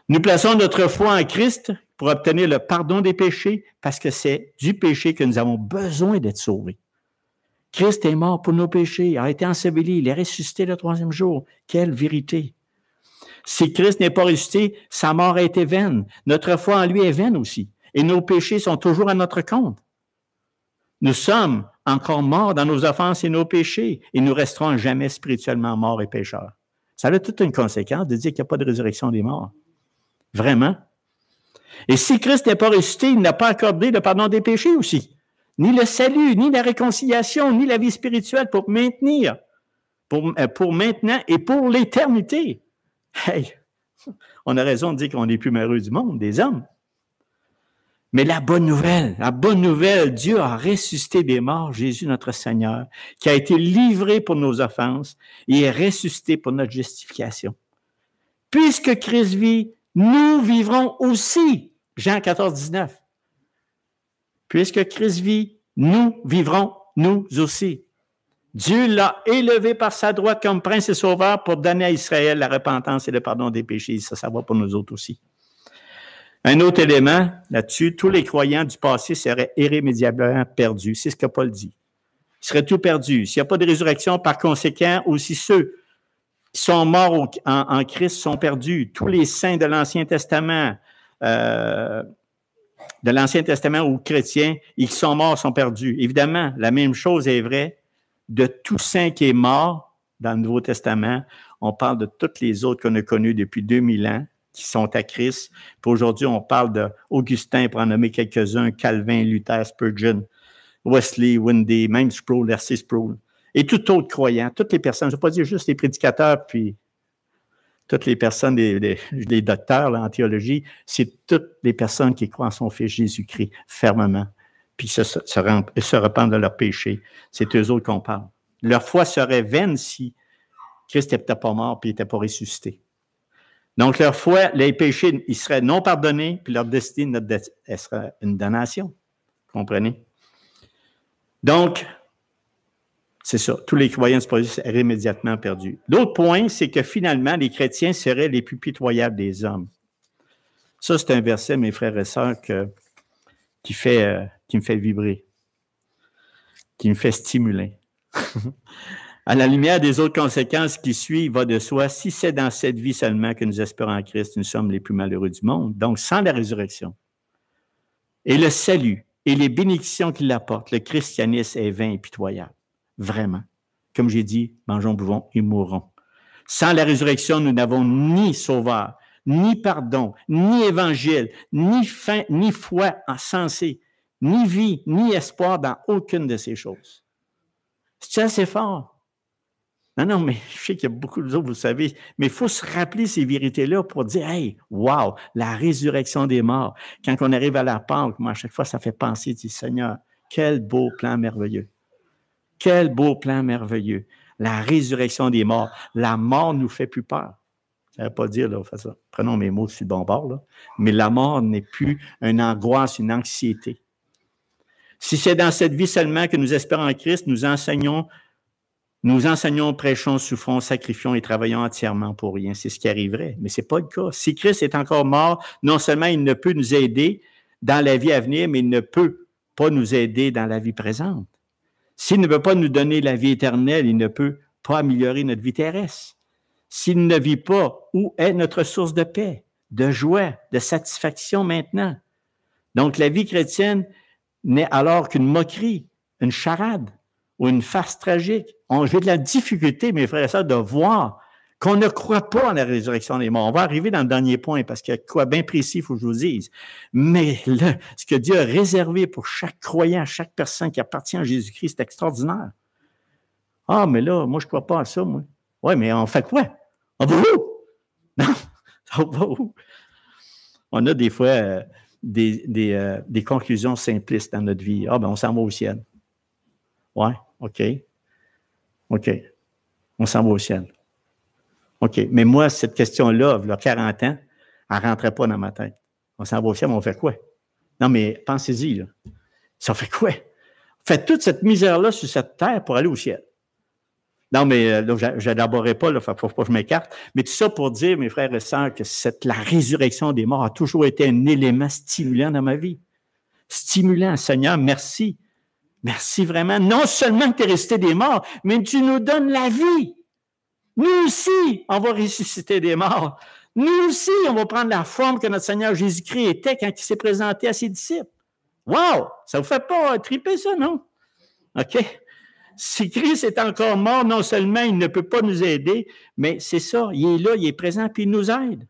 Nous plaçons notre foi en Christ pour obtenir le pardon des péchés parce que c'est du péché que nous avons besoin d'être sauvés. Christ est mort pour nos péchés, a été enseveli, il est ressuscité le 3e jour. Quelle vérité! Si Christ n'est pas ressuscité, sa mort a été vaine. Notre foi en lui est vaine aussi. Et nos péchés sont toujours à notre compte. Nous sommes encore morts dans nos offenses et nos péchés, et nous resterons jamais spirituellement morts et pécheurs. Ça a toute une conséquence de dire qu'il n'y a pas de résurrection des morts. Vraiment. Et si Christ n'est pas ressuscité, il n'a pas accordé le pardon des péchés aussi. Ni le salut, ni la réconciliation, ni la vie spirituelle pour maintenir, pour maintenant et pour l'éternité. Hey, on a raison de dire qu'on est les plus malheureux du monde, des hommes. Mais la bonne nouvelle, Dieu a ressuscité des morts, Jésus notre Seigneur, qui a été livré pour nos offenses et est ressuscité pour notre justification. Puisque Christ vit, nous vivrons aussi. Jean 14, 19. Puisque Christ vit, nous vivrons, nous aussi. Dieu l'a élevé par sa droite comme prince et sauveur pour donner à Israël la repentance et le pardon des péchés. Ça va pour nous autres aussi. Un autre élément là-dessus, tous les croyants du passé seraient irrémédiablement perdus. C'est ce que Paul dit. Ils seraient tout perdus. S'il n'y a pas de résurrection, par conséquent, aussi ceux qui sont morts en Christ sont perdus. Tous les saints de l'Ancien Testament, ou chrétiens, et qui sont morts sont perdus. Évidemment, la même chose est vraie de tout saint qui est mort dans le Nouveau Testament. On parle de toutes les autres qu'on a connues depuis 2000 ans, qui sont à Christ. Puis aujourd'hui, on parle d'Augustin, pour en nommer quelques-uns, Calvin, Luther, Spurgeon, Wesley, Wendy, même Sproul, R.C. Sproul, et tout autre croyant, toutes les personnes, je ne veux pas dire juste les prédicateurs, puis toutes les personnes, les docteurs là, en théologie, c'est toutes les personnes qui croient en son Fils Jésus-Christ fermement, puis se repentent de leurs péchés. C'est eux autres qu'on parle. Leur foi serait vaine si Christ n'était pas mort puis il n'était pas ressuscité. Donc, leur foi, les péchés, ils seraient non pardonnés, puis leur destinée, elle serait une damnation. Comprenez? Donc, c'est ça. Tous les croyants du passé seraient immédiatement perdus. L'autre point, c'est que finalement, les chrétiens seraient les plus pitoyables des hommes. Ça, c'est un verset, mes frères et sœurs, qui me fait vibrer, qui me fait stimuler. À la lumière des autres conséquences qui suivent, va de soi, si c'est dans cette vie seulement que nous espérons en Christ, nous sommes les plus malheureux du monde. Donc, sans la résurrection et le salut et les bénédictions qu'il apporte, le christianisme est vain et pitoyable. Vraiment. Comme j'ai dit, mangeons, buvons et mourrons. Sans la résurrection, nous n'avons ni sauveur, ni pardon, ni évangile, ni fin, ni foi sensée, ni vie, ni espoir dans aucune de ces choses. C'est assez fort. Non, mais je sais qu'il y a beaucoup d'autres, vous le savez, mais il faut se rappeler ces vérités-là pour dire, hey, wow, la résurrection des morts. Quand on arrive à la Pâque, moi, à chaque fois, ça fait penser, dit Seigneur, quel beau plan merveilleux. Quel beau plan merveilleux. La résurrection des morts. La mort nous fait plus peur. Ça ne veut pas dire, là, ça. Prenons mes mots sur le bon bord, là. Mais la mort n'est plus une angoisse, une anxiété. Si c'est dans cette vie seulement que nous espérons en Christ, nous enseignons, prêchons, souffrons, sacrifions et travaillons entièrement pour rien. C'est ce qui arriverait, mais ce n'est pas le cas. Si Christ est encore mort, non seulement il ne peut nous aider dans la vie à venir, mais il ne peut pas nous aider dans la vie présente. S'il ne veut pas nous donner la vie éternelle, il ne peut pas améliorer notre vie terrestre. S'il ne vit pas, où est notre source de paix, de joie, de satisfaction maintenant? Donc, la vie chrétienne n'est alors qu'une moquerie, une charade ou une farce tragique. J'ai de la difficulté, mes frères et sœurs, de voir qu'on ne croit pas en la résurrection des morts. On va arriver dans le dernier point parce qu'il y a quoi bien précis, il faut que je vous dise. Mais ce que Dieu a réservé pour chaque croyant, chaque personne qui appartient à Jésus-Christ, c'est extraordinaire. Ah, mais là, moi, je ne crois pas à ça, moi. Oui, mais on fait quoi? On va où? Non, on va où? On a des fois des conclusions simplistes dans notre vie. Ah, ben on s'en va au ciel. Ouais, OK. OK. On s'en va au ciel. OK. Mais moi, cette question-là, il y a 40 ans, elle ne rentrait pas dans ma tête. On s'en va au ciel, mais on fait quoi? Non, mais pensez-y, là. Ça fait quoi? Faites toute cette misère-là sur cette terre pour aller au ciel. Non, mais là, je n'élaborerai pas, il ne faut pas que je m'écarte. Mais tout ça pour dire, mes frères et sœurs, que la résurrection des morts a toujours été un élément stimulant dans ma vie. Stimulant, Seigneur, merci. Merci vraiment. Non seulement que tu es ressuscité des morts, mais tu nous donnes la vie. Nous aussi, on va ressusciter des morts. Nous aussi, on va prendre la forme que notre Seigneur Jésus-Christ était quand il s'est présenté à ses disciples. Wow! Ça ne vous fait pas triper ça, non? OK? Si Christ est encore mort, non seulement il ne peut pas nous aider, mais c'est ça, il est là, il est présent, puis il nous aide.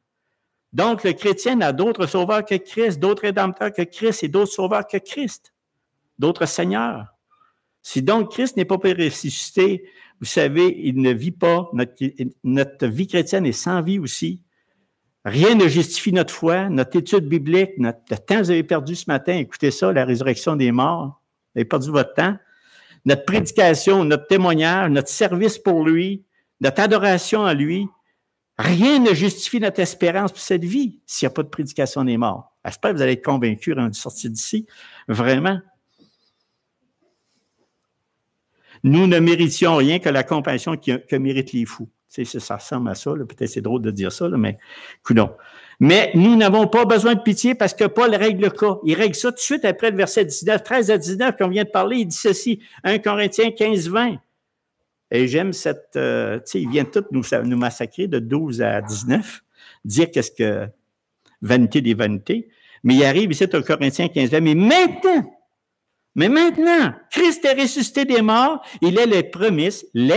Donc, le chrétien n'a d'autres sauveurs que Christ, d'autres rédempteurs que Christ et d'autres sauveurs que Christ, d'autres seigneurs. Si donc Christ n'est pas ressuscité, vous savez, il ne vit pas, notre vie chrétienne est sans vie aussi. Rien ne justifie notre foi, notre étude biblique, le temps que vous avez perdu ce matin, écoutez ça, la résurrection des morts, vous avez perdu votre temps. Notre prédication, notre témoignage, notre service pour lui, notre adoration à lui, rien ne justifie notre espérance pour cette vie s'il n'y a pas de prédication des morts. J'espère que vous allez être convaincus rendu sorti d'ici. Vraiment. Nous ne méritions rien que la compassion que méritent les fous. Tu sais, ça ressemble à ça. Peut-être c'est drôle de dire ça, là, mais coudonc. Mais nous n'avons pas besoin de pitié parce que Paul règle le cas. Il règle ça tout de suite après le verset 19, 13 à 19 qu'on vient de parler. Il dit ceci, 1 Corinthiens 15, 20. Et j'aime cette... tu sais, ils viennent tous nous massacrer de 12 à 19, dire qu'est-ce que vanité des vanités. Mais il arrive ici au Corinthiens 15, 20. Mais maintenant, Christ est ressuscité des morts, il est les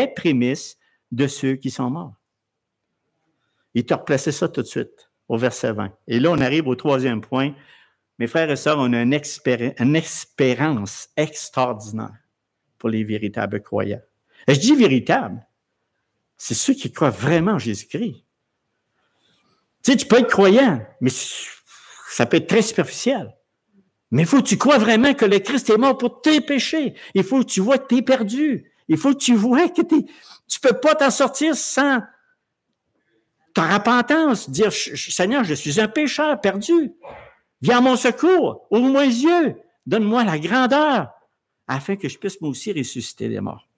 prémices de ceux qui sont morts. Il t'a replacé ça tout de suite, au verset 20. Et là, on arrive au troisième point. Mes frères et sœurs, on a une espérance extraordinaire pour les véritables croyants. Et je dis véritable, c'est ceux qui croient vraiment en Jésus-Christ. Tu sais, tu peux être croyant, mais ça peut être très superficiel. Mais il faut que tu crois vraiment que le Christ est mort pour tes péchés. Il faut que tu vois que tu es perdu. Il faut que tu vois que tu ne peux pas t'en sortir sans ta repentance. Dire, Seigneur, je suis un pécheur perdu. Viens à mon secours. Ouvre-moi les yeux. Donne-moi la grandeur afin que je puisse moi aussi ressusciter des morts.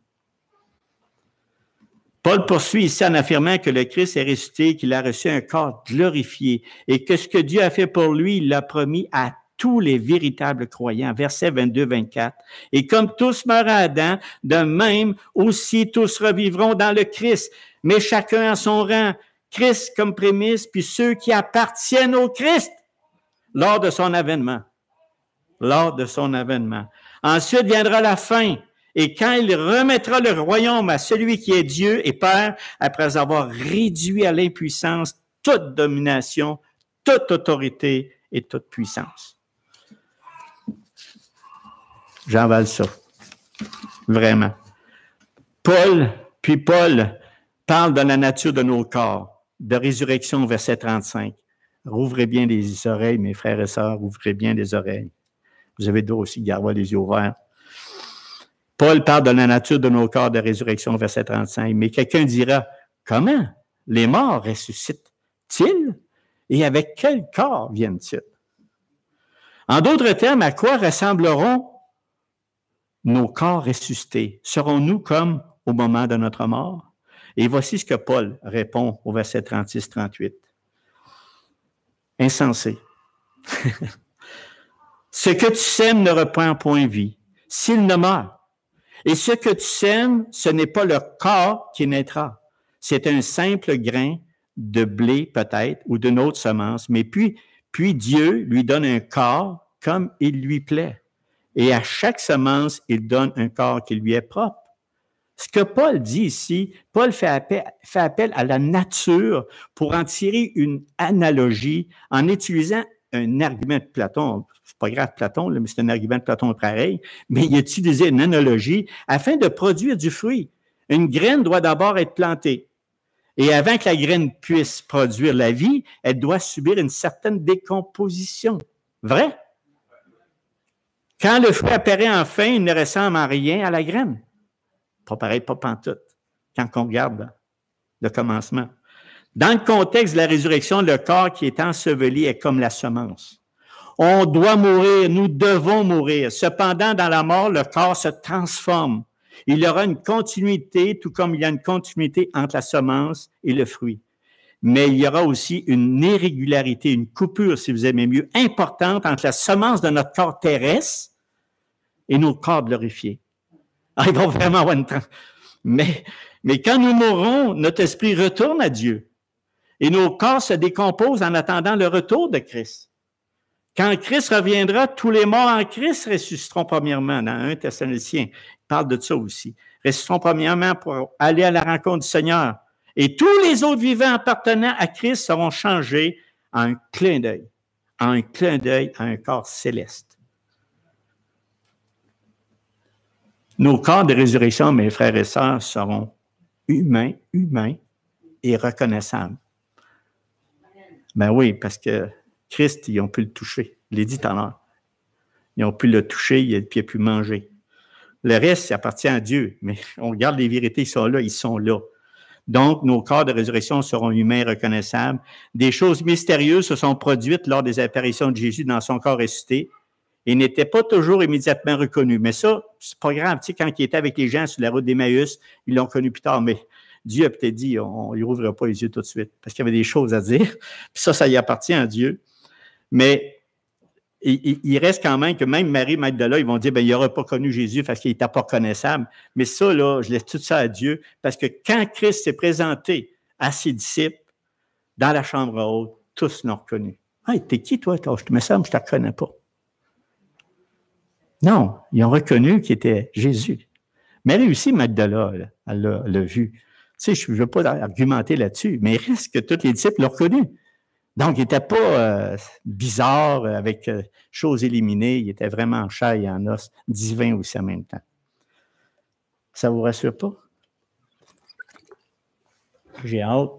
Paul poursuit ici en affirmant que le Christ est ressuscité, qu'il a reçu un corps glorifié et que ce que Dieu a fait pour lui, il l'a promis à tous les véritables croyants. Versets 22-24. Et comme tous meurent à Adam, de même aussi tous revivront dans le Christ, mais chacun à son rang. Christ comme prémisse, puis ceux qui appartiennent au Christ lors de son avènement. Lors de son avènement. Ensuite viendra la fin. Et quand il remettra le royaume à celui qui est Dieu et Père, après avoir réduit à l'impuissance toute domination, toute autorité et toute puissance. J'envale ça. Vraiment. Paul parle de la nature de nos corps, de résurrection, verset 35. Rouvrez bien les oreilles, mes frères et sœurs, ouvrez bien les oreilles. Vous avez d'autres aussi garder les yeux ouverts. Paul parle de la nature de nos corps de résurrection, verset 35. Mais quelqu'un dira, comment les morts ressuscitent-ils et avec quel corps viennent-ils? En d'autres termes, à quoi ressembleront nos corps ressuscités? Serons-nous comme au moment de notre mort? Et voici ce que Paul répond au verset 36-38. Insensé. Ce que tu sèmes ne reprend point vie. S'il ne meurt, Et ce que tu sèmes, ce n'est pas le corps qui naîtra. C'est un simple grain de blé peut-être ou d'une autre semence. Mais puis Dieu lui donne un corps comme il lui plaît. Et à chaque semence, il donne un corps qui lui est propre. Ce que Paul dit ici, Paul fait appel à la nature pour en tirer une analogie en utilisant un argument de Platon. C'est pas grave Platon, là, mais c'est un argument de Platon pareil, mais il a utilisé une analogie afin de produire du fruit. Une graine doit d'abord être plantée. Et avant que la graine puisse produire la vie, elle doit subir une certaine décomposition. Vrai? Quand le fruit apparaît enfin, il ne ressemble en rien à la graine. Pas pareil, pas pantoute, quand on regarde le commencement. Dans le contexte de la résurrection, le corps qui est enseveli est comme la semence. On doit mourir, nous devons mourir. Cependant, dans la mort, le corps se transforme. Il y aura une continuité, tout comme il y a une continuité entre la semence et le fruit. Mais il y aura aussi une irrégularité, une coupure, si vous aimez mieux, importante entre la semence de notre corps terrestre et nos corps glorifiés. Ah, il va vraiment avoir une mais quand nous mourrons, notre esprit retourne à Dieu. Et nos corps se décomposent en attendant le retour de Christ. Quand Christ reviendra, tous les morts en Christ ressusciteront premièrement. Dans 1 Thessaloniciens, il parle de ça aussi. Ressusciteront premièrement pour aller à la rencontre du Seigneur. Et tous les autres vivants appartenant à Christ seront changés en un clin d'œil. En un clin d'œil à un corps céleste. Nos corps de résurrection, mes frères et sœurs, seront humains et reconnaissables. Ben oui, parce que Christ, ils ont pu le toucher. Je l'ai dit tout à l'heure. Ils ont pu le toucher, puis il a pu manger. Le reste, ça appartient à Dieu. Mais on regarde les vérités, ils sont là. Donc, nos corps de résurrection seront humains et reconnaissables. Des choses mystérieuses se sont produites lors des apparitions de Jésus dans son corps ressuscité. Il n'était pas toujours immédiatement reconnu. Mais ça, c'est pas grave. Tu sais, quand il était avec les gens sur la route d'Emmaüs, ils l'ont connu plus tard. Mais Dieu a peut-être dit, il n'ouvrira pas les yeux tout de suite parce qu'il y avait des choses à dire. Puis ça y appartient à Dieu. Mais il reste quand même que même Marie, Magdala, ils vont dire, ben il n'aura pas connu Jésus parce qu'il n'était pas reconnaissable. Mais ça, là, je laisse tout ça à Dieu parce que quand Christ s'est présenté à ses disciples dans la chambre haute, tous l'ont reconnu. Hey, t'es qui, toi? Je te mets ça, mais je ne te reconnais pas. Non, ils ont reconnu qu'il était Jésus. Mais elle aussi, Magdala, elle l'a vu. Tu sais, je ne veux pas argumenter là-dessus, mais il reste que tous les disciples l'ont reconnu. Donc, il n'était pas bizarre avec choses éliminées, il était vraiment en chair et en os, divin aussi en même temps. Ça ne vous rassure pas? J'ai hâte,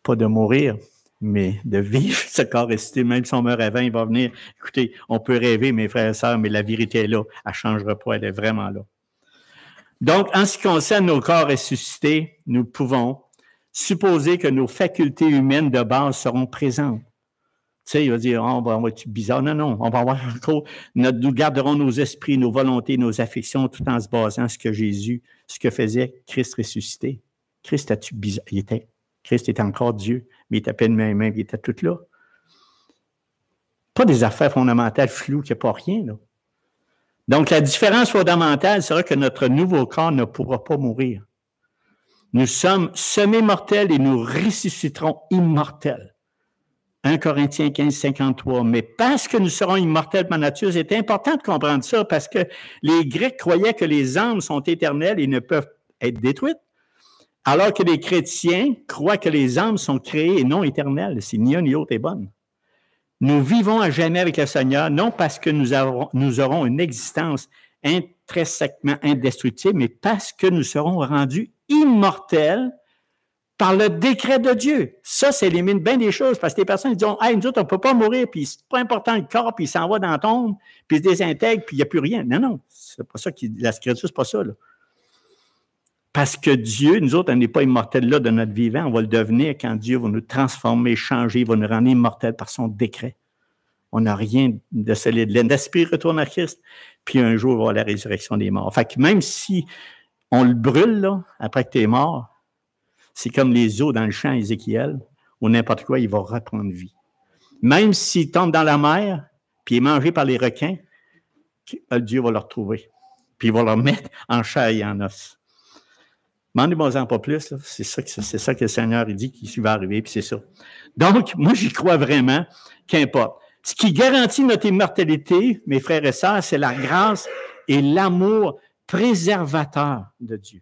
pas de mourir, mais de vivre ce corps ressuscité, même si on meurt avant, il va venir. Écoutez, on peut rêver, mes frères et sœurs, mais la vérité est là. Elle ne changera pas, elle est vraiment là. Donc, en ce qui concerne nos corps ressuscités, nous pouvons supposer que nos facultés humaines de base seront présentes. Tu sais, il va dire, on va être bizarre. Non, on va avoir encore, nous garderons nos esprits, nos volontés, nos affections, tout en se basant sur ce que faisait Christ ressuscité. Christ était bizarre. Christ était encore Dieu, mais il était à peine même, il était tout là. Pas des affaires fondamentales floues, qu'il n'y a pas rien, là. Donc, la différence fondamentale sera que notre nouveau corps ne pourra pas mourir. Nous sommes semi-mortels et nous ressusciterons immortels. 1 Corinthiens 15, 53. Mais parce que nous serons immortels par nature, c'est important de comprendre ça parce que les Grecs croyaient que les âmes sont éternelles et ne peuvent être détruites, alors que les chrétiens croient que les âmes sont créées et non éternelles. C'est ni un ni l'autre est bonne. Nous vivons à jamais avec le Seigneur, non parce que nous aurons une existence intrinsèquement indestructible, mais parce que nous serons rendus immortels par le décret de Dieu. Ça élimine bien des choses, parce que les personnes disent « Hey, nous autres, on ne peut pas mourir, puis c'est pas important le corps, puis il s'en va dans la tombe, puis il se désintègre, puis il n'y a plus rien. » Non, c'est pas ça la Scripture, c'est pas ça, là. Parce que Dieu, nous autres, on n'est pas immortels là de notre vivant, on va le devenir quand Dieu va nous transformer, changer, il va nous rendre immortels par son décret. On n'a rien de solide. L'esprit retourne à Christ, puis un jour, il va y avoir la résurrection des morts. Fait que même si on le brûle, là, après que tu es mort, c'est comme les os dans le champ Ézéchiel, ou n'importe quoi, il va reprendre vie. Même s'il tombe dans la mer, puis il est mangé par les requins, Dieu va le retrouver. puis il va le mettre en chair et en os. Demandez-moi-en pas plus, là. C'est ça que le Seigneur il dit qu'il va arriver, puis c'est ça. Donc, moi, j'y crois vraiment, qu'importe. Ce qui garantit notre immortalité, mes frères et sœurs, c'est la grâce et l'amour préservateur de Dieu.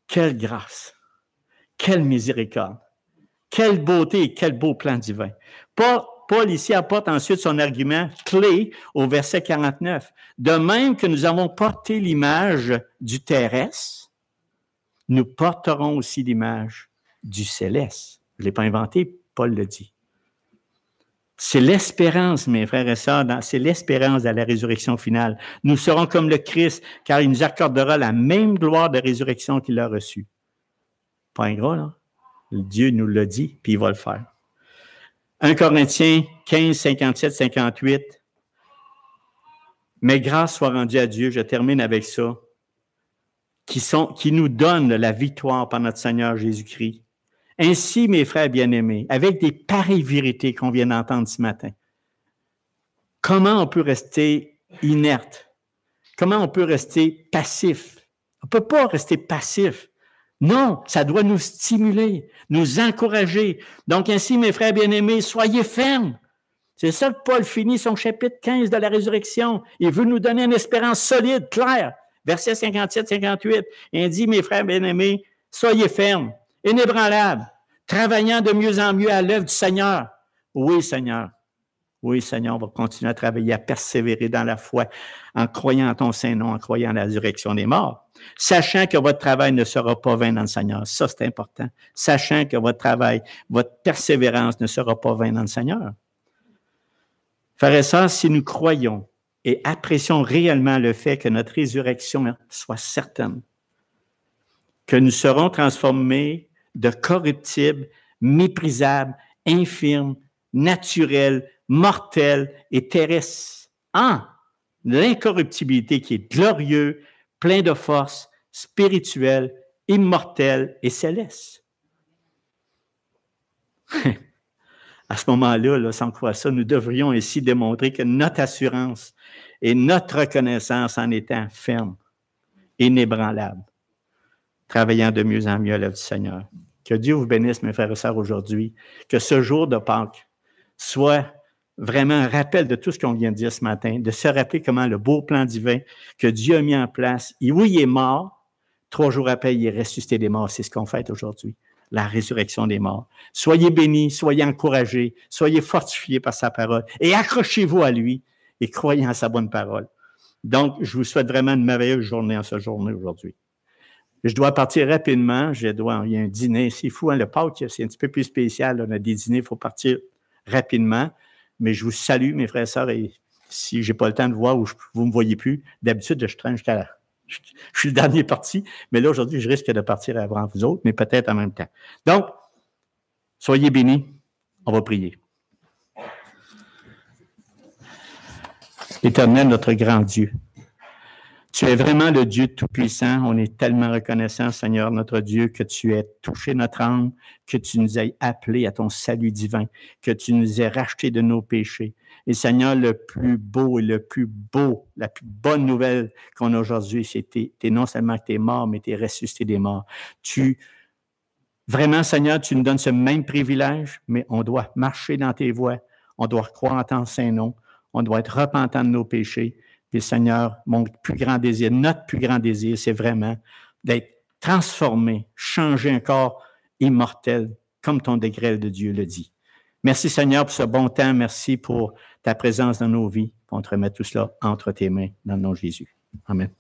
Quelle grâce! Quelle miséricorde! Quelle beauté et quel beau plan divin! Paul ici apporte ensuite son argument clé au verset 49. De même que nous avons porté l'image du terrestre, nous porterons aussi l'image du céleste. Je ne l'ai pas inventé, Paul le dit. C'est l'espérance, mes frères et sœurs, c'est l'espérance de la résurrection finale. Nous serons comme le Christ, car il nous accordera la même gloire de résurrection qu'il a reçue. Pas ingrat, là? Dieu nous l'a dit, puis il va le faire. 1 Corinthiens 15, 57, 58. Mais grâce soit rendue à Dieu, je termine avec ça, qui nous donne la victoire par notre Seigneur Jésus-Christ. Ainsi, mes frères bien-aimés, avec des pareilles vérités qu'on vient d'entendre ce matin, comment on peut rester inerte? Comment on peut rester passif? On ne peut pas rester passif. Non, ça doit nous stimuler, nous encourager. Donc ainsi, mes frères bien-aimés, soyez fermes. C'est ça que Paul finit son chapitre 15 de la résurrection. Il veut nous donner une espérance solide, claire. Verset 57-58, il dit, mes frères bien-aimés, soyez fermes, inébranlables, travaillant de mieux en mieux à l'œuvre du Seigneur. Oui, Seigneur. Oui, Seigneur, on va continuer à travailler, à persévérer dans la foi, en croyant en ton Saint-Nom, en croyant en la résurrection des morts. Sachant que votre travail ne sera pas vain dans le Seigneur. Ça, c'est important. Sachant que votre travail, votre persévérance ne sera pas vain dans le Seigneur. Frères et sœurs, si nous croyons et apprécions réellement le fait que notre résurrection soit certaine, que nous serons transformés de corruptibles, méprisables, infirmes, naturels, mortels et terrestres en l'incorruptibilité qui est glorieux, plein de force, spirituel, immortel et céleste. À ce moment-là, sans croire ça, nous devrions ainsi démontrer que notre assurance et notre reconnaissance en étant ferme, inébranlable, travaillant de mieux en mieux à l'œuvre du Seigneur. Que Dieu vous bénisse, mes frères et sœurs, aujourd'hui. Que ce jour de Pâques soit vraiment un rappel de tout ce qu'on vient de dire ce matin, de se rappeler comment le beau plan divin que Dieu a mis en place, oui, il est mort, 3 jours après, il est ressuscité des morts. C'est ce qu'on fait aujourd'hui, la résurrection des morts. Soyez bénis, soyez encouragés, soyez fortifiés par sa parole et accrochez-vous à lui et croyez en sa bonne parole. Donc, je vous souhaite vraiment une merveilleuse journée en ce journée aujourd'hui. Je dois partir rapidement, il y a un dîner, c'est fou, hein, le Pâques, c'est un petit peu plus spécial, on a des dîners, il faut partir rapidement. Mais je vous salue, mes frères et sœurs, et si je n'ai pas le temps de voir ou vous ne me voyez plus, d'habitude, je traîne jusqu'à là. Je suis le dernier parti, mais là, aujourd'hui, je risque de partir avant vous autres, mais peut-être en même temps. Donc, soyez bénis, on va prier. Éternel, notre grand Dieu, tu es vraiment le Dieu Tout-Puissant. On est tellement reconnaissant, Seigneur, notre Dieu, que tu aies touché notre âme, que tu nous aies appelés à ton salut divin, que tu nous aies rachetés de nos péchés. Et Seigneur, le plus beau et la plus bonne nouvelle qu'on a aujourd'hui, c'est que non seulement que tu es mort, mais tu es ressuscité des morts. Vraiment, Seigneur, tu nous donnes ce même privilège, mais on doit marcher dans tes voies, on doit croire en ton Saint-Nom, on doit être repentant de nos péchés. Et Seigneur, notre plus grand désir, c'est vraiment d'être transformé, changer un corps immortel, comme ton décret de Dieu le dit. Merci Seigneur pour ce bon temps, merci pour ta présence dans nos vies. On te remet tout cela entre tes mains, dans le nom de Jésus. Amen.